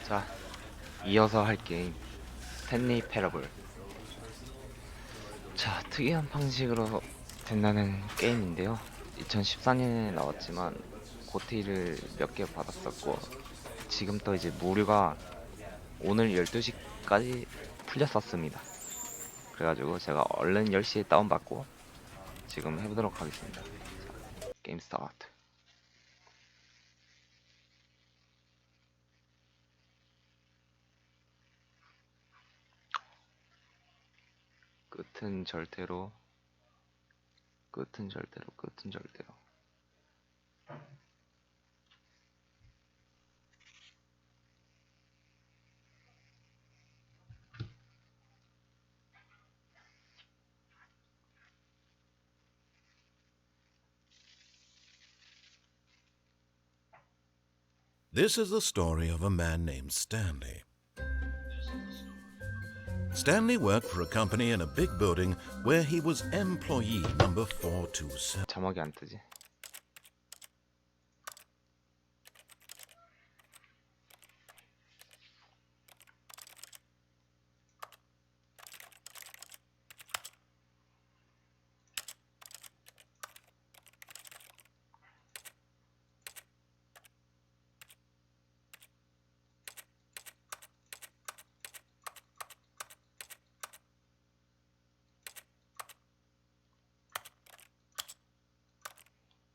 자, 이어서 할 게임 스탠리패러블. 자, 특이한 방식으로 된다는 게임인데요. 2014년에 나왔지만 고티를 몇 개 받았었고, 지금 또 이제 무료가 오늘 12시까지 풀렸었습니다. 그래가지고 제가 얼른 10시에 다운받고 지금 해보도록 하겠습니다. 자, 게임 스타트. 끝은 절대로, 끝은 절대로, 끝은 절대로. This is the story of a man named Stanley. Stanley worked for a company in a big building where he was employee number 427. 자막이 안 뜨지?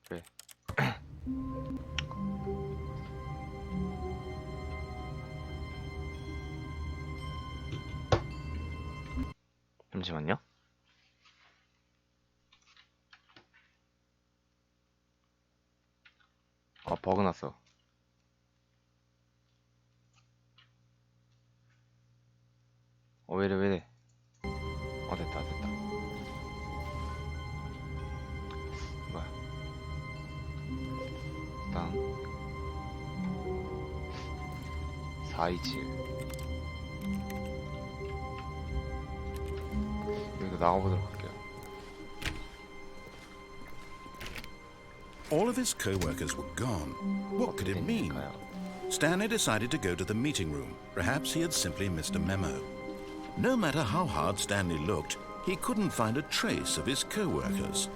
그래. 잠시만요. 버그 났어. 왜이래. 됐다. 뭐야. 일단 427 여기도 나가보도록 할게요. All of his co-workers were gone. What could it mean? Stanley decided to go to the meeting room. Perhaps he had simply missed a memo. No matter how hard Stanley looked, he couldn't find a trace of his co-workers.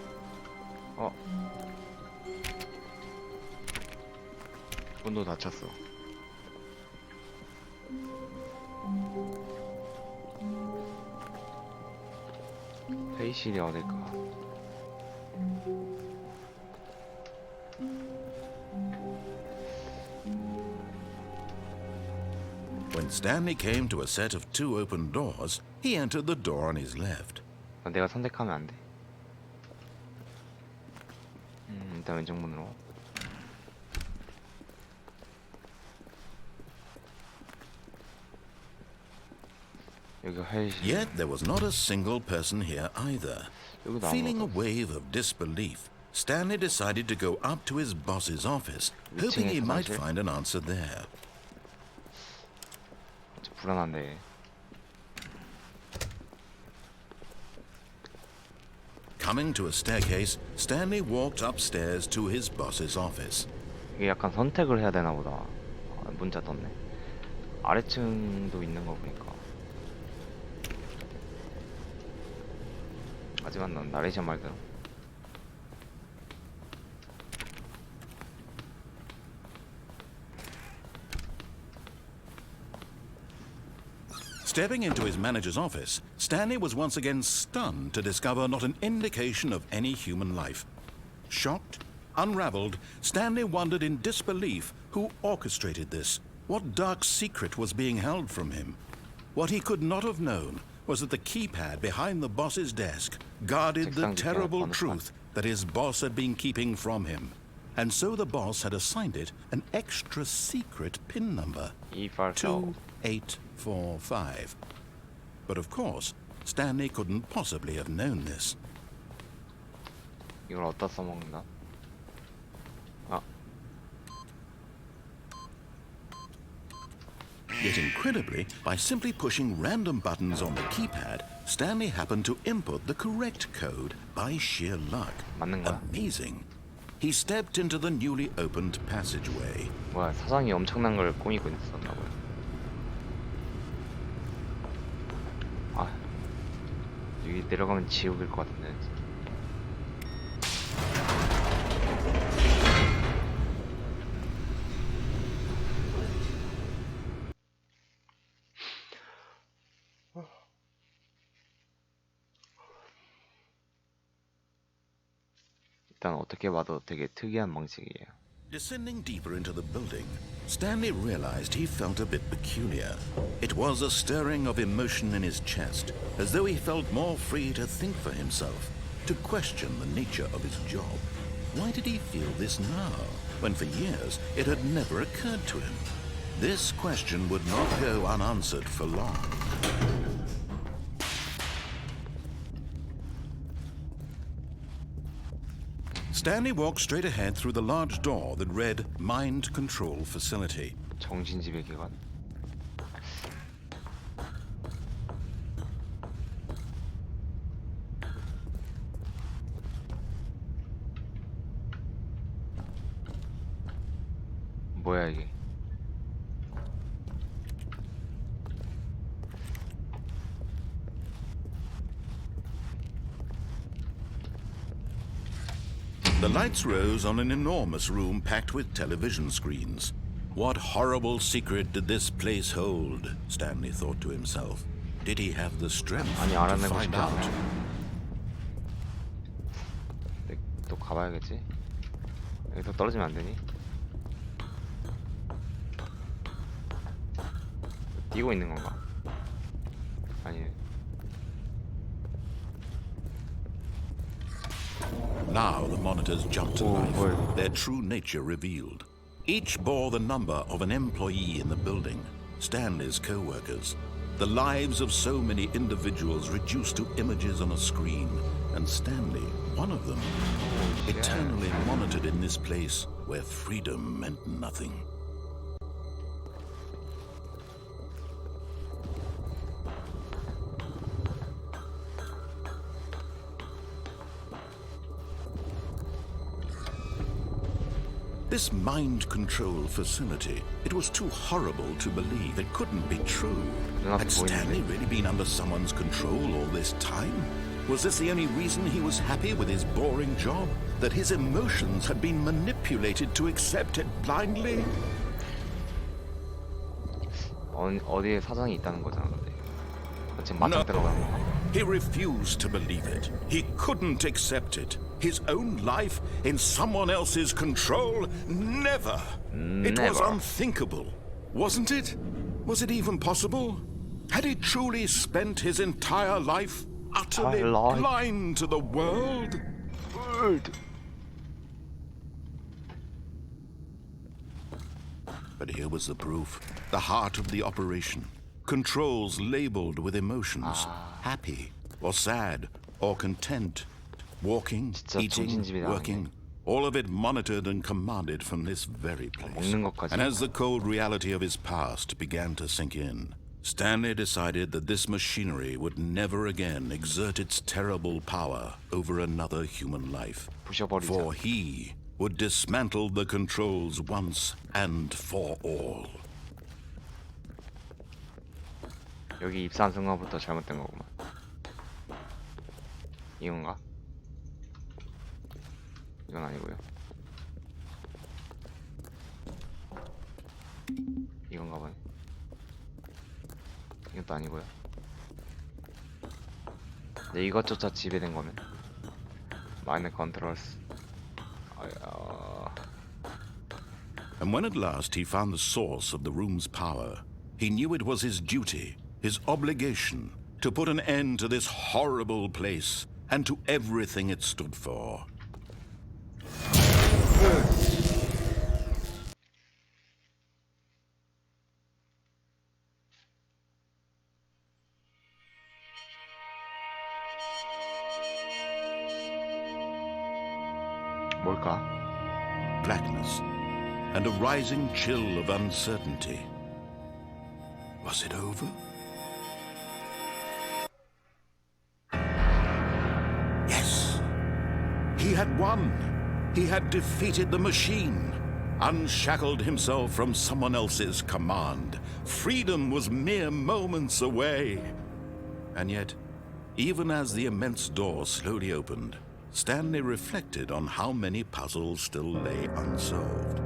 문도 닫혔어. 회의실이 어딜까? When Stanley came to a set of two open doors, he entered the door on his left. 내가 선택하면 안 돼. 일단 왼쪽 문으로. 여기 회의실. Yet there was not a single person here either. 여기도 Feeling a 아무것도 없어. wave of disbelief, Stanley decided to go up to his boss's office, hoping he might 사실? find an answer there. 불안한데. Coming to a staircase, Stanley walked upstairs to his boss's office. 이게 약간 선택을 해야 되나 보다. 문자 떴네. 아래층도 있는 거 보니까. 하지만 난 나레이션 말대로. Stepping into his manager's office, Stanley was once again stunned to discover not an indication of any human life. Shocked, unraveled, Stanley wondered in disbelief who orchestrated this. What dark secret was being held from him? What he could not have known was that the keypad behind the boss's desk guarded the terrible truth that his boss had been keeping from him. And so the boss had assigned it an extra secret PIN number. 2845. But of course, Stanley couldn't possibly have known this. 이걸 어디다 써먹는다? Yet incredibly, by simply pushing random buttons on the keypad, Stanley happened to input the correct code by sheer luck. 맞는 거야? Amazing. He stepped into the newly opened passageway. 뭐야, 사장이 엄청난 걸 꾸미고 있었나 봐요. 여기 내려가면 지옥일 것 같은데. 일단 어떻게 봐도 되게 특이한 방식이에요. Descending deeper into the building, Stanley realized he felt a bit peculiar. It was a stirring of emotion in his chest, as though he felt more free to think for himself, to question the nature of his job. Why did he feel this now, when for years it had never occurred to him? This question would not go unanswered for long. Stanley walked straight ahead through the large door that read Mind Control Facility. 정신지배 기관. 뭐야 이게? The lights rose on an enormous room packed with television screens. What horrible secret did this place hold? Stanley thought to himself. Did he have the strength 아니 to 알아내고 find 싶지 out? 않아. 또 가봐야겠지. 여기서 떨어지면 안 되니? 뛰고 있는 건가? 아니네. Now the monitors jumped to Oh, life, boy. their true nature revealed. Each bore the number of an employee in the building, Stanley's co-workers. The lives of so many individuals reduced to images on a screen, and Stanley, one of them, eternally monitored in this place where freedom meant nothing. This mind control facility, it was too horrible to believe. It couldn't be true. Had Stanley really been under someone's control all this time? Was this the only reason he was happy with his boring job? That his emotions had been manipulated to accept it blindly? 어디에 사장이 있다는 거잖아, 근데. 지금 맞짱 들어가는 거. He refused to believe it. He couldn't accept it. His own life in someone else's control? Never. It was Never. unthinkable. Wasn't it? Was it even possible? Had he truly spent his entire life utterly blind to the world? But here was the proof. The heart of the operation. Controls labeled with emotions. Happy or sad or content. Walking, 진짜 eating, 정신집이다, working. All of it monitored and commanded from this very place. 먹는 것까지. And as the cold reality of his past began to sink in, Stanley decided that this machinery would never again exert its terrible power over another human life. 부셔버리자. For he would dismantle the controls once and for all. 여기 입사한 순간부터 잘못된 거구만. 이건가? 이건 아니고요. 이건가 보네. 이것도 아니고요. 근데 이것조차 지배된 거면 마이너 컨트롤스. And when at last he found the source of the room's power, he knew it was his duty, his obligation, to put an end to this horrible place and to everything it stood for. 뭘까? Blackness and a rising chill of uncertainty. Was it over? Yes. He had won. He had defeated the machine, unshackled himself from someone else's command. Freedom was mere moments away. And yet, Even as the immense door slowly opened, Stanley reflected on how many puzzles still lay unsolved.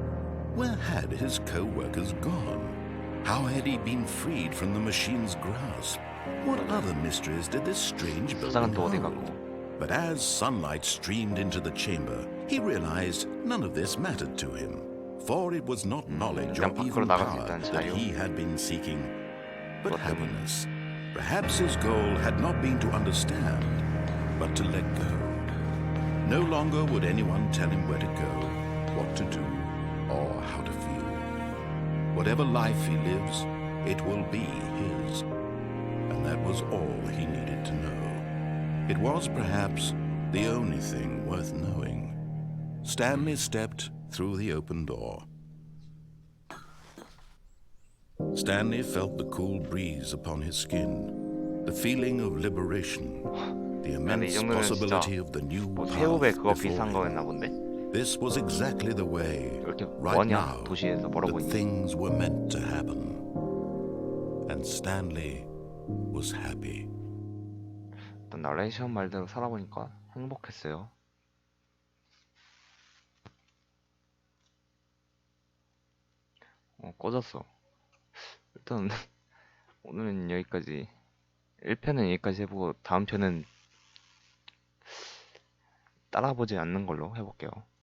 Where had his co-workers gone? How had he been freed from the machine's grasp? What other mysteries did this strange 부상은 building 또 어디 hold? 가고? But as sunlight streamed into the chamber, he realized none of this mattered to him, for it was not knowledge or 그냥 even 밖으로 나갈 수 power 있다는 that 자유. he had been seeking, but 그것 때문에. happiness. Perhaps his goal had not been to understand, but to let go. No longer would anyone tell him where to go, what to do, or how to feel. Whatever life he lives, it will be his. And that was all he needed to know. It was perhaps the only thing worth knowing. Stanley stepped through the open door. Stanley felt the cool breeze upon his skin, the feeling of liberation, the 근데 이 immense 정도면 possibility 진짜 of the new 뭐 path 새우배 그거 before 비싼 him. 거였나 본데? This was exactly the way, 이렇게 right 뭐냐 now, 도시에서 멀어 that 보이니? things were meant to happen. And Stanley was happy. 일단 나레이션 말대로 살아보니까 행복했어요. 꺼졌어. 일단 오늘은 여기까지 1편은 여기까지 해보고 다음 편은 따라보지 않는 걸로 해볼게요.